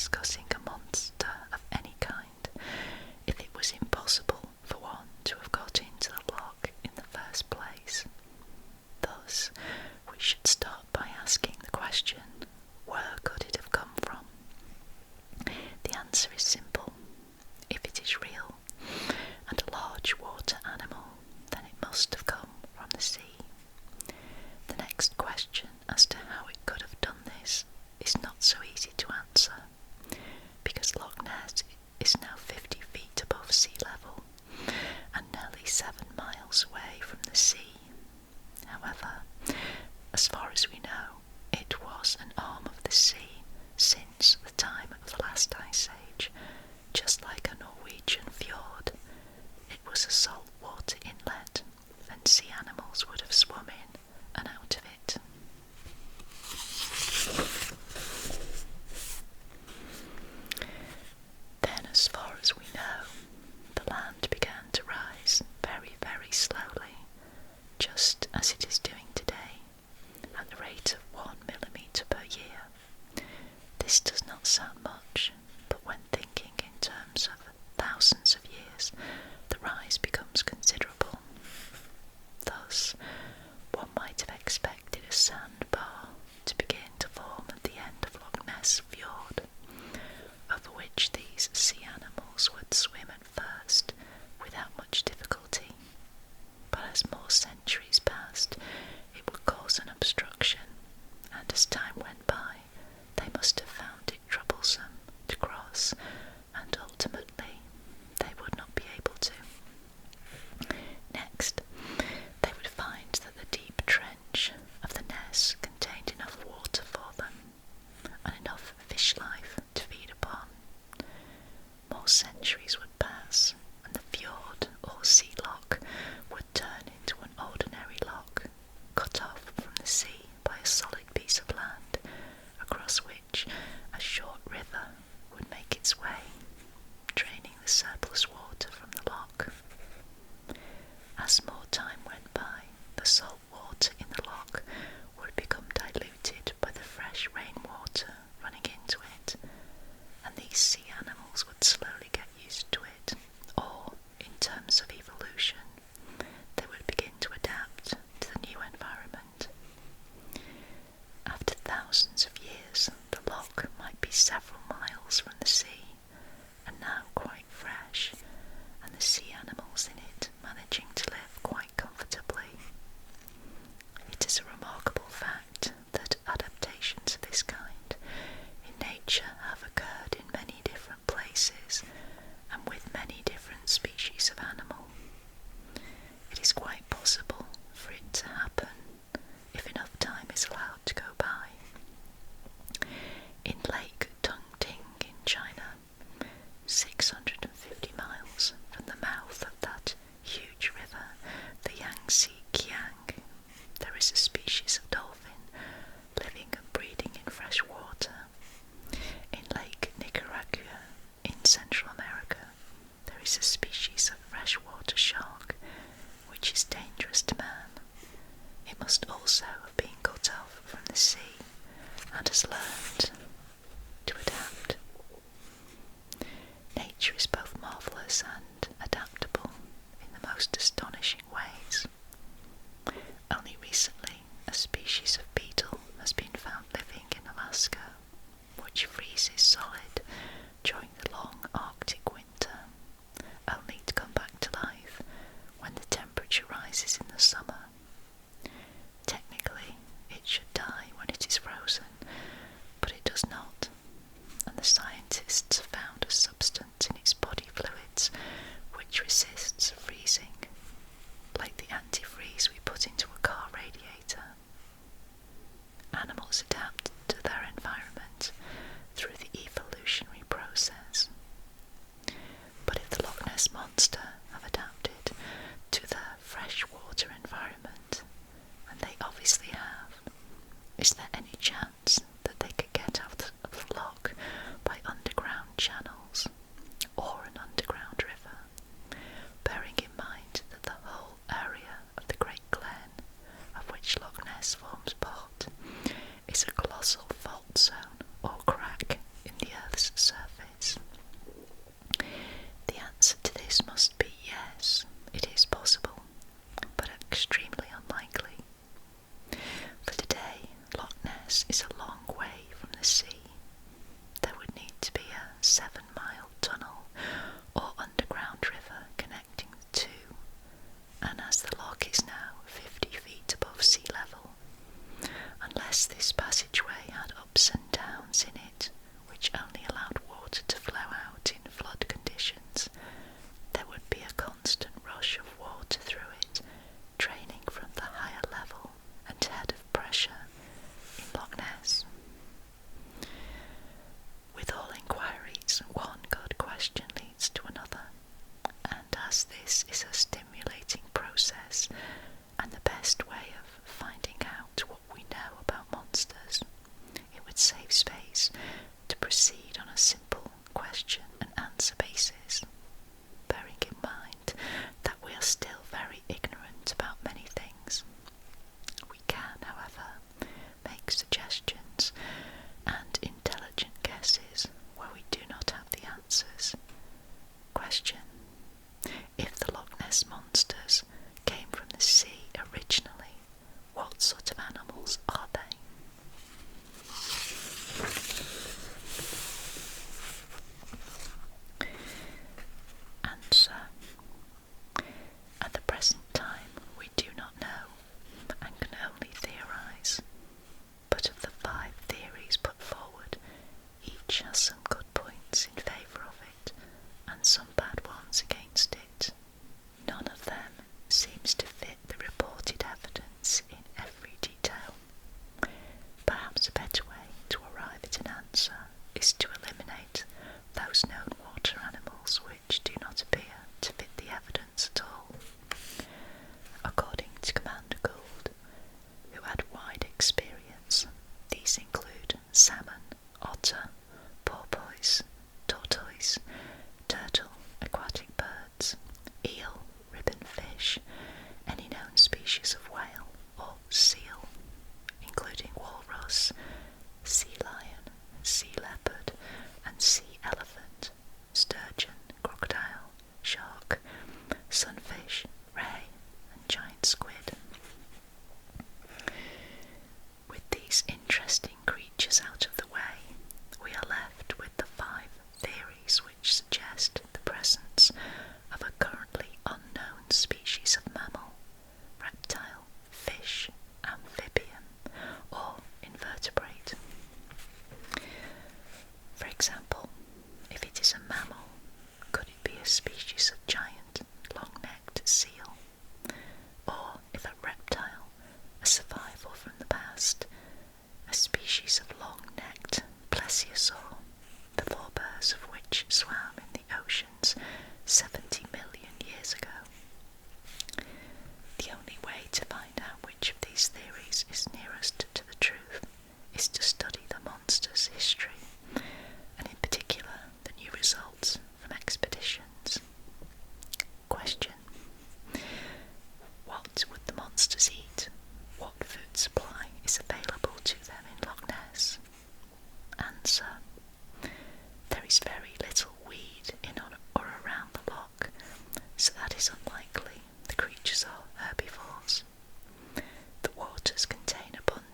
discussing a monster of any kind if it was impossible for one to have got into the loch in the first place. Thus, we should start by asking the question, where could it have come from? The answer is simple. If it is real, and a large water animal, then it must have come from the sea. The next question as to how it could have done this is not so easy to answer, because Loch Ness is now 50 feet above sea level and nearly 7 miles away from the sea. However, as far as we know, it was an arm of the sea since the time of the last ice age, just like a Norwegian fjord. It was a saltwater inlet, and sea animals would have swum in and out of it. Then, as far as we know, the land began to rise very, very slowly, just as it is doing today, at the rate of 1 millimetre per year. This does not sound much, but when thinking in terms of thousands of years, the rise becomes considerable. Thus, one might have expected a sandbar to begin to form at the end of Loch Ness Fjord, over which these sea animals would swim at first without much difficulty, but as more centuries passed, it would cause an obstruction, and as time went by, they must have found it troublesome to cross, and ultimately they would not be able to. Next, they would find that the deep trench of the Ness contained enough water for them, and enough fish life to feed upon. More centuries would pass, and the fjord or sea loch would turn into an ordinary loch, cut off from the sea by a solid piece of land, across which a short river would make its way, draining the surplus water from the loch. As more time went by, the salt water in the loch would become diluted by the fresh rainwater running into it, and these sea animals would slowly get used to it, or, in terms of evolution, they would begin to adapt to the new environment. After thousands of years, the loch might be several miles from the sea, and now quite fresh, and the sea animals in it managing to live quite comfortably. It is a remarkable fact that adaptations of this kind in nature have occurred in many different places and with many different species of animal. It is quite possible for it to happen if enough time is allowed to go by. In Lake Tungting in China, 650 miles from the mouth of that huge river, the Yangtze Kiang, there is a species of dolphin living and breeding in fresh water. In Lake Nicaragua in Central America, there is a species of freshwater shark which is dangerous to man. It must also have been cut off from the sea and has learned to adapt. Nature is both marvellous and adaptable in the most astonishing ways. Only recently, a species of beetle has been found living in Alaska, which freezes solid during the long Arctic winter, only to come back to life when the temperature rises in the summer. Technically, it should die when it is frozen, but it does not, and the scientists have found a substance in its body fluids which resists freezing, like the antifreeze we put into a car radiator. Animals adapt to their environment through the evolutionary process. But if the Loch Ness Monster have adapted to the freshwater environment, and they obviously have, is there any chance that they could get out of the loch by underground a simple question and answer basis, bearing in mind that we are still very ignorant about many things. We can, however, make suggestions and intelligent guesses where we do not have the answers. Question: if the Loch Ness Monsters came from the sea originally, what sort of animals are they? Answer: at the present time we do not know and can only theorise, but of the 5 theories put forward, each has some good points in favour of it and some bad ones against it. None of them seems to fit the reported evidence in every detail. Perhaps a better way to arrive at an answer is to eliminate those known water animals which do not appear to fit the evidence at all. According to Commander Gould, who had wide experience, these include salmon, otter, porpoise, tortoise, turtle, aquatic birds, eel, ribbon fish, any known species of whale or seal, including walrus, sea lion, sea leopard, and sea elephant, sturgeon, crocodile, shark, sunfish, ray, and giant squid. With these interesting creatures out of the way, we are left with the 5 theories which suggest the presence of a currently unknown species of mammal, reptile, fish, amphibian, or invertebrate. For example, if it is a mammal, could it be a species of giant, long-necked seal? Or, if a reptile, a survival from the past, a species of long-necked plesiosaur, the forebears of which swam in the oceans 70 million years ago. The only way to find out which of these theories is nearest to the truth is to study the monster's history, and in particular the new results from expeditions. Question: what would the monsters eat? What food supply is available to them in Loch Ness? Answer: there is very little weed in or around the loch, so that is unlikely. The creatures are herbivores. The waters contain abundant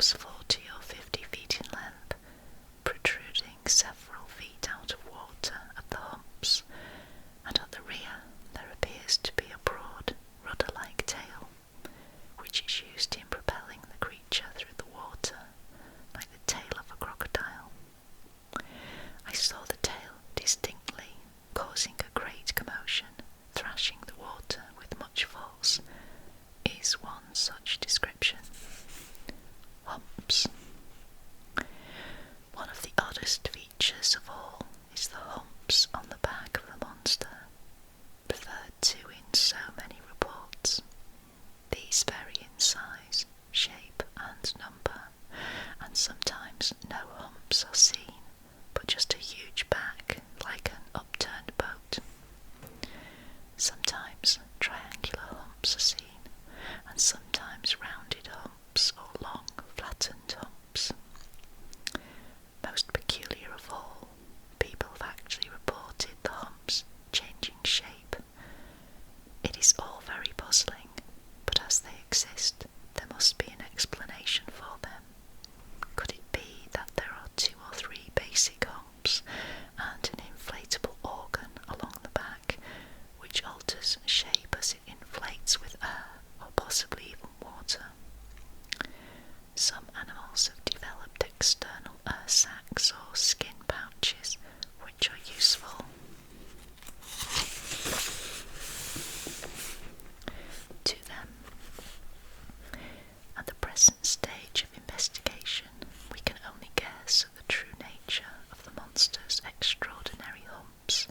was 40 or 50 feet in length, protruding several feet out of water at the humps, and at the rear there appears to be a broad, rudder-like tail, which is used in propelling the creature through the water, like the tail of a crocodile. I saw the tail distinctly, causing a great commotion, thrashing the water with much force, is one such description. Humps. One of the oddest features of all is the humps on the back of the monster, referred to in so many reports. These vary in size, shape and number, and sometimes no humps are seen, but just a huge back like an upturned boat. Sometimes triangular humps are seen, and sometimes rounded humps or long flattened humps. Most peculiar of all, people have actually reported the humps changing shape. It is all very puzzling, but as they exist, there must be an explanation for them. Could it be that there are 2 or 3 basic humps and an inflatable organ along the back, which alters shape as it inflates with air or possibly even water? Some animals have developed external air sacs or skin pouches, which are useful. To them. At the present stage of investigation, we can only guess at the true nature of the monster's extraordinary humps,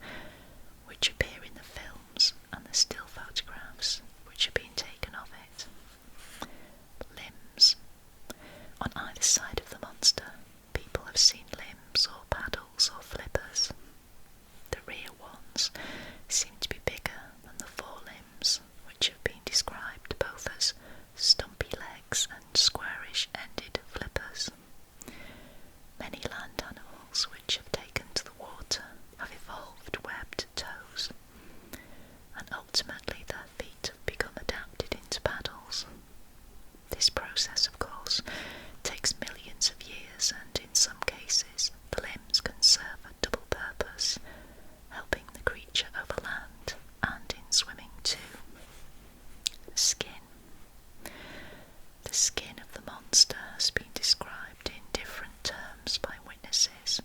which appear in the films and the still photographs which have been taken of it. Limbs. On either side of the monster, people have seen limbs or paddles or flippers. The rear ones seem to be bigger than the forelimbs, which have been described both as stumpy legs and squarish-ended flippers. Many land animals which have taken to the water have evolved webbed toes, and ultimately their feet have become adapted into paddles. This process, of course, takes millions of years, and in some cases the limbs can serve a double purpose, helping the creature over land and in swimming too. Skin. The skin of the monster has been described in different terms by witnesses,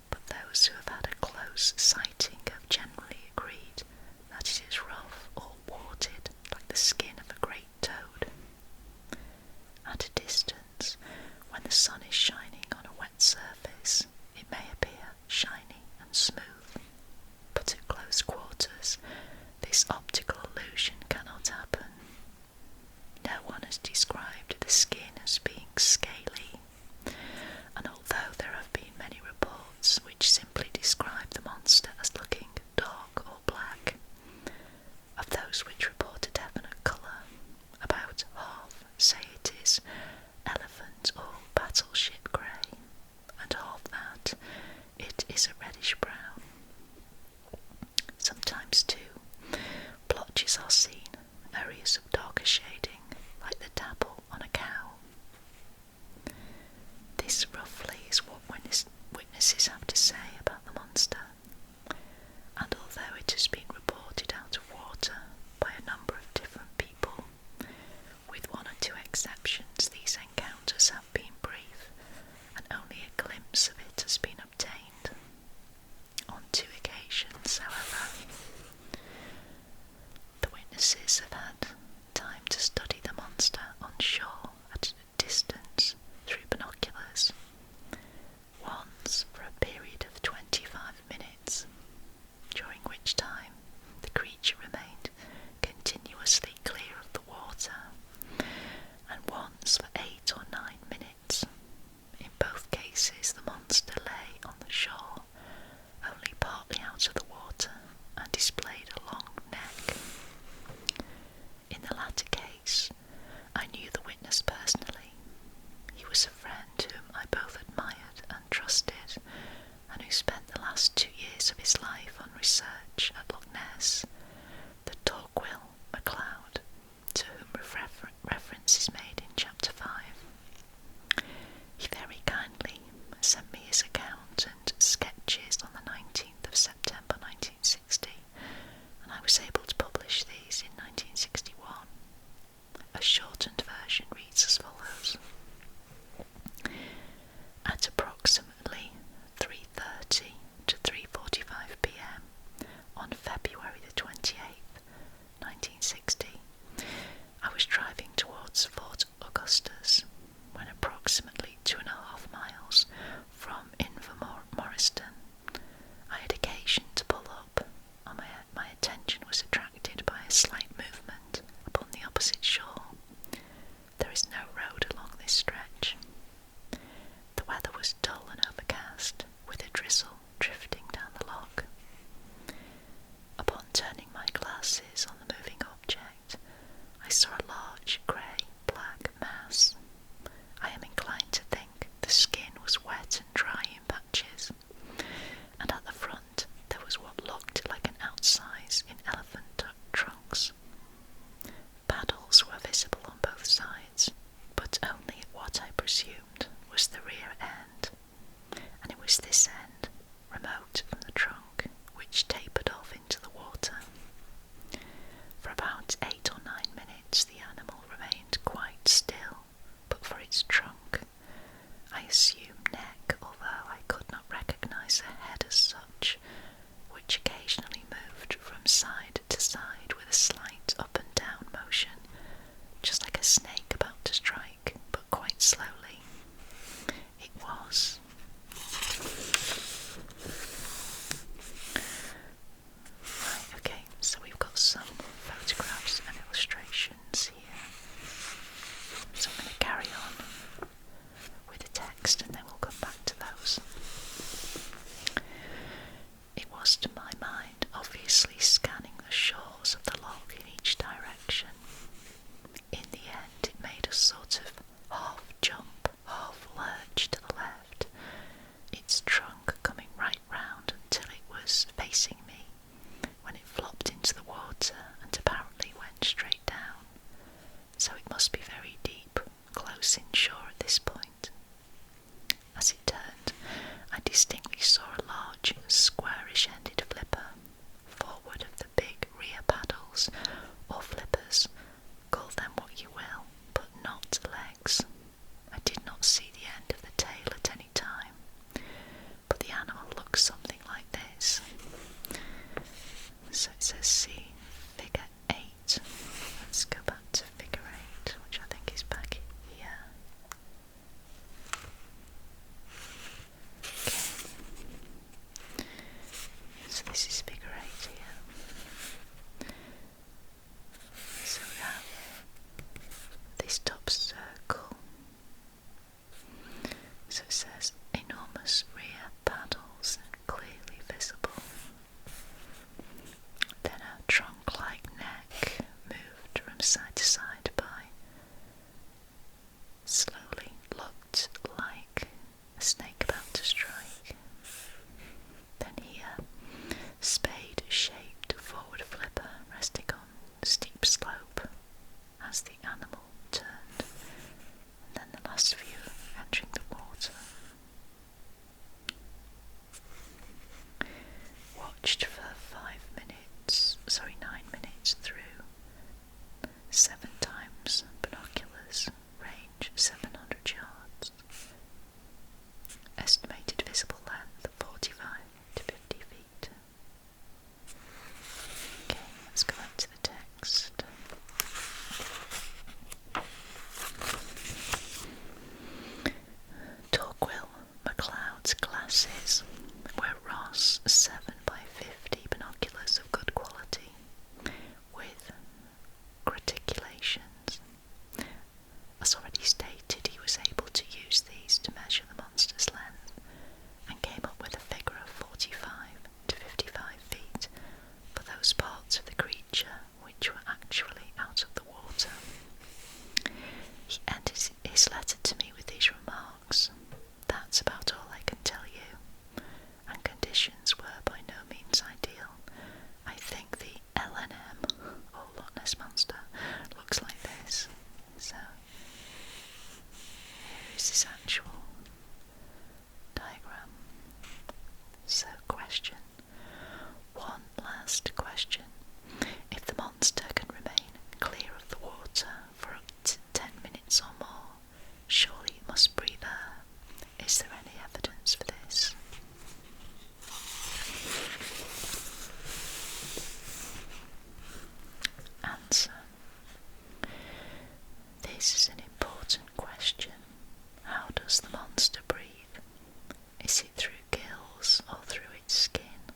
but those who have had a close sighting have generally agreed that it is rough or warted like the skin of a great toad. At a distance, when the sun is shining on a wet surface, it may appear shiny and smooth, but at close quarters, this optical illusion cannot happen. No one has described the skin as being scaly, and although there have been many reports which simply describe the monster as looking dark or black, of those which report a definite colour, about half say it is elephant or battleship grey, and half that it is a reddish brown. Sometimes too, blotches are seen, areas of darker shading, like the dapple on a cow. This roughly is what witnesses have to say about the monster, and although it has been reported out of water by a number of different people, with 1 or 2 exceptions, these encounters have been brief, and only a glimpse of it has been obtained. On 2 occasions, however, the witnesses have had time to study the monster on shore at a distance through binoculars, once for a period of 25 minutes, during which time the creature remained continuously clear of the water, and once for 8 or 9 minutes. In both cases the monster lay on the shore, only partly out of the water, and displayed a long neck. In the latter case, I knew the witness personally. He was a friend whom I both admired and trusted, and who spent the last 2 years of his life on research at Loch Ness, the Torquil MacLeod, to whom reference is made in chapter 5. presumed was the rear end, and it was this end, remote from the trunk, which tapered off into the water. For about 8 or 9 minutes the animal remained quite still, but for its trunk, I assume neck, although I could not recognise a head as such, which occasionally moved from side to side with a slight up and down motion, just like a snake about to strike, but quite slowly. It was. Right, okay, so we've got some photographs and illustrations here. So I'm going to carry on with the text and then we'll come back to those. It was, to my mind, obviously scanning the shores of the loch in each direction. In the end it made a sort of half jump, half lurch to the left, its trunk coming right round until it was facing me, when it flopped into the water and apparently went straight down. So it must be very deep, close inshore at this point. As it turned, I distinctly saw a large, squarish-ended flipper, forward of the big rear paddles, or flippers, call them what you will, but not legs. I did not see the end of the tail at any time, but the animal looks something like this. So it says see figure 8. Let's go back to figure 8, which I think is back here. Okay. So this is figure 8 here. So we have this top circle. So it says enormous rear paddles clearly visible. Then a trunk-like neck moved from side to side by. Slowly looked like a snake about to strike. Then here, spade-shaped forward flipper resting on steep slope as the animal turned, and then the last view entering the water. Watched for 9 minutes through. 7 times binoculars, range 700 yards. Estimated visible length 45 to 50 feet. Okay, let's go back to the text. Torquil MacLeod's glasses were Ross 7 by 50 binoculars of good quality, with reticulations. As already stated, he was able to use these to measure the monster's length, and came up with a figure of 45 to 55 feet for those parts of the creature which were actually out of the water. He ended his letter to me with these remarks: "That's about all I can tell you," and conditions were by no means ideal. I think the LNM, or Loch Ness Monster, looks like this. So here is this actual diagram. So question. One last question. If the monster can remain clear of the water for up to 10 minutes or more, surely it must breathe air. Is there any evidence for this? Answer. This is an important question. How does the monster breathe? Is it through gills, or through its skin,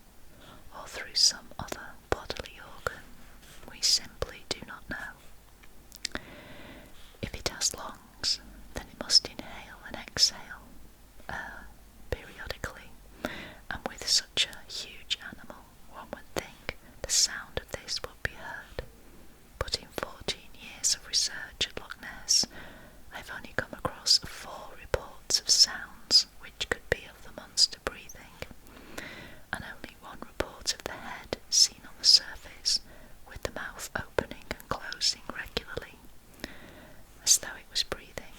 or through some other bodily organ? We simply do not know. If it has lungs, then it must inhale and exhale air periodically, and with such a huge animal, one would think the sound of this would be heard. But in 14 years of research at Loch Ness, I've only come across 4 reports of sounds which could be of the monster breathing, and only 1 report of the head seen on the surface, with the mouth opening and closing regularly, as though it was breathing.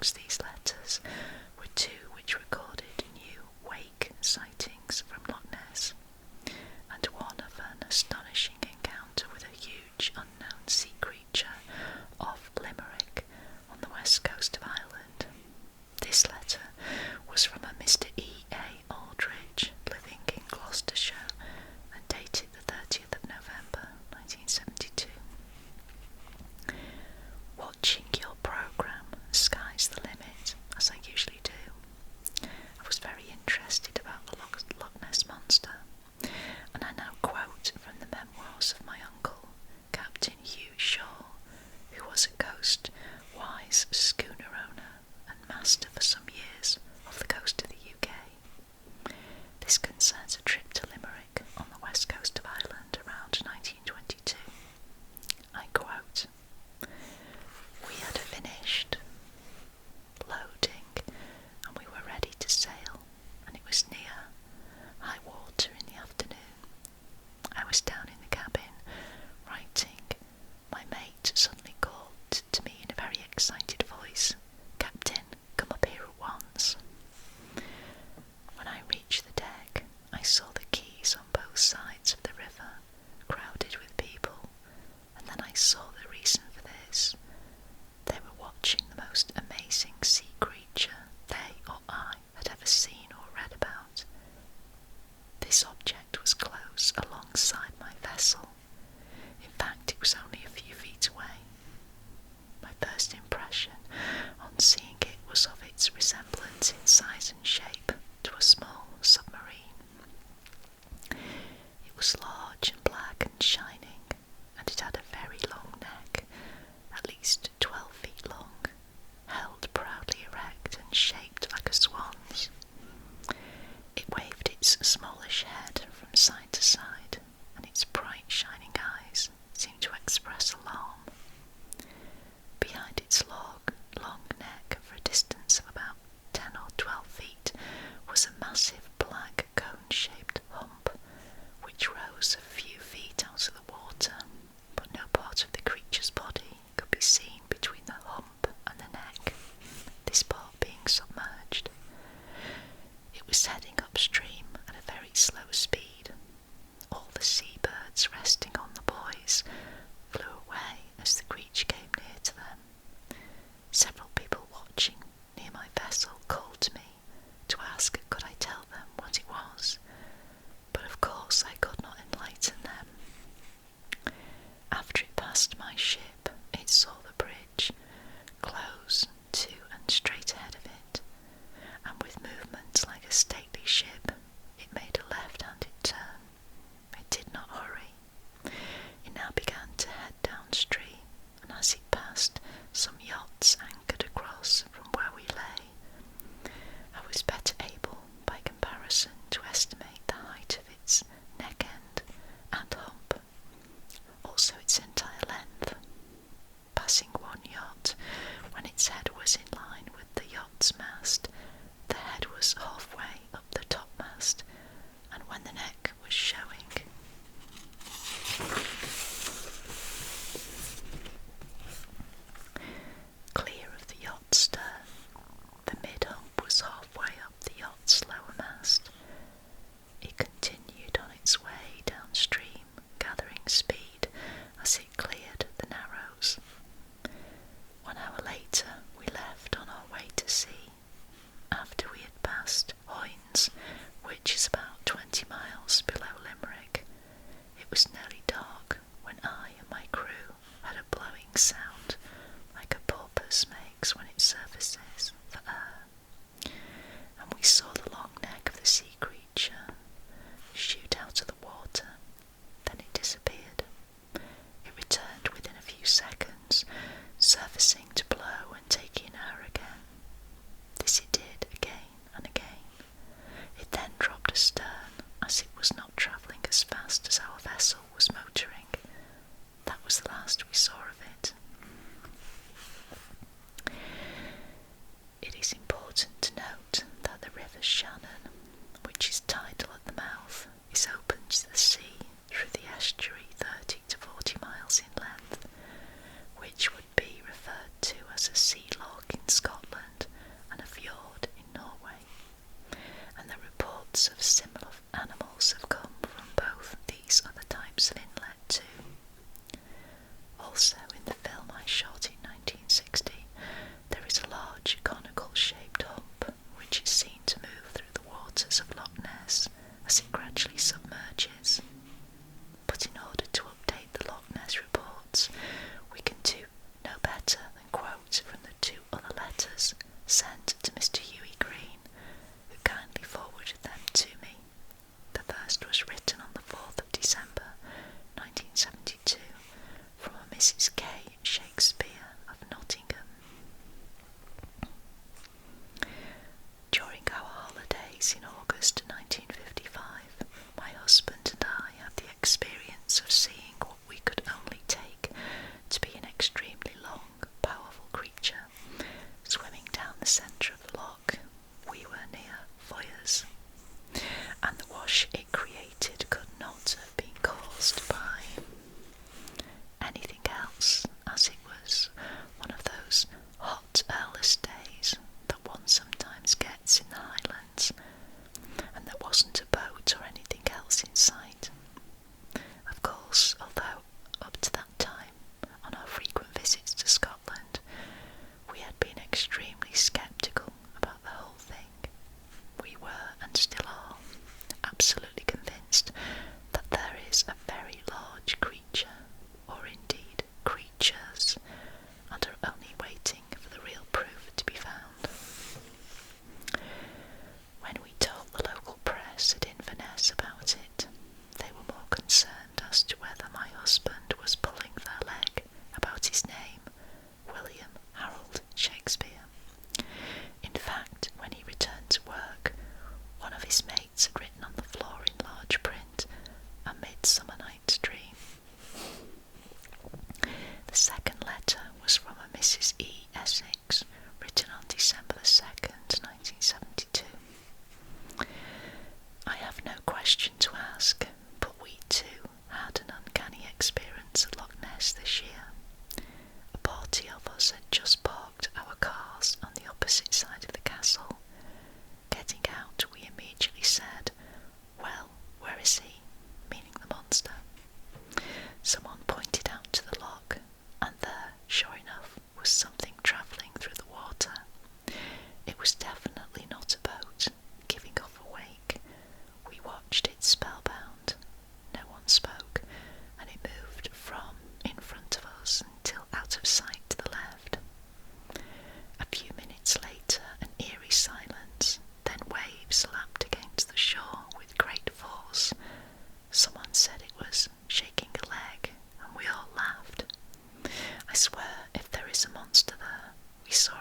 amongst these letters were two which recorded new wake sightings from Loch Ness, and one of an astonishing encounter with a huge unknown sea creature off Limerick on the west coast of Ireland. This letter was from a Mr. E.A. Aldridge, living in Gloucestershire, and dated the 30th of November 1972. Watching your programme, Sky's the Limit, as I usually do, I was very interested about the Loch Ness Monster, and I now quote from the memoirs of my uncle, Captain Hugh Shaw, who was a coast-wise schooner owner and master for some years off the coast of the UK. This concerns a trip to Limerick on the west coast of Ireland around 1922. I quote, "We had finished loading and we were ready to sail, and it was near high water in the afternoon. I was down in the cabin writing. My mate suddenly called to me in a very excited voice, 'Captain, come up here at once.' When I reached the deck, I saw the quays on both sides of the river crowded with people, and then I saw the reason for this. They were watching the most amazing sea creature they or I had ever seen or read about. This object was close alongside my vessel. In fact, it was only a few feet away. My first impression on seeing it was of its resemblance in size and shape to a small submarine. It was large and black and shining, and it had a very long neck, at least 12 feet long, held proudly erect and shaped like a swan's. It waved its smallish head from side to side, and its bright shining eyes seemed to express alarm. Behind its long neck, for a distance of about 10 or 12 feet, was a massive black cone-shaped hump, which rose a few feet out of the water, but no part of the creature's body could be seen between the hump and the neck, this part being submerged. It was heading upstream at a very slow speed. All the seabirds resting on the buoys flew away as the creature came near to them. Several people watching near my vessel called to me to ask could I tell them what it was, but of course I could not enlighten them. After it passed my ship, it saw the bridge close to and straight ahead of it, and with movements like a stately ship, it made a left-handed turn. It did not hurry. It now began to head downstream, and as it passed some yachts anchored across from where we lay, I was better able, by comparison, to estimate the height of its neck end and hump, also its entire length. Passing one yacht, when its head was in line with the yacht's mast, the head was halfway up the topmast, and when the neck was showing, clear of the yacht's stern, the mid-hump was halfway up the yacht's lower mast. It continued on its way downstream, gathering speed as it cleared the Narrows. 1 hour later, we left on our way to sea, after we had passed Hoynes, which is about 20 miles below Limerick. It was nearly dark when I and my crew heard a blowing sound like a porpoise makes when it surfaces for air, and we saw the long neck of the sea creature shoot out of the water. Then it disappeared. It returned within a few seconds, surfacing to blow and taking air again. This it did again and again. It then dropped astern, as it was not travelling as fast as our vessel was motoring. That was the last we saw of it. It is important to note that the River Shannon, which is tidal at the mouth, is open to the sea through the estuary 30 to 40 miles in length, which would be referred to as a sea loch in Scotland Reports of similar animals have come from both these other types of inlet too. Also, in the film I shot in 1960, there is a large conical-shaped hump which is seen to move through the waters of Loch Ness as it gradually submerges. But in order to update the Loch Ness reports, we can do no better than quote from the two other letters sent to Mr. Hughie Green, who kindly forwarded them to me. The first was written on the 4th of December 1972 from a Mrs. K. Shakespeare of Nottingham. During our holidays in August 1955, my husband and I had the experience of seeing what we could only take to be an extremely long, powerful creature swimming down the centre of the loch. We were near Foyers, and the wash it created could not have been caused by anything else, as it was one of those hot, airless days that one sometimes gets in the Highlands, and there wasn't a boat or anything else in sight. Of course, although up to that time, on our frequent visits to Scotland, we had been extremely sceptical about the whole thing, we were, and still are, absolutely convinced that there is a very large creature, or indeed creatures, and are only waiting for the real proof to be found. When we told the local press at Inverness about it, they were more concerned as to whether my husband was pulling their leg about his name, William Harold Shakespeare. In fact, when he returned to work, one of his mates had written on the floor in large print, "A Midsummer Night's Dream." The second letter was from a Mrs. E. Essex, written on December 2nd, 1972. I have no question to ask, but we too had an uncanny experience at Loch Ness this year. A party of us had just parked our cars on the opposite side of the castle. Getting out, we immediately said, "Well, where is he?" meaning the monster. Someone pointed out to the loch, and there, sure enough, was something travelling through the water. It was definitely not a boat, giving off a wake. We watched it spellbound. No one spoke, and it moved from in front of us until out of sight to the left. A few minutes later, an eerie silence, then waves lapped against the shore with great force. Someone said it was shaking a leg, and we all laughed. I swear, if there is a monster there, we saw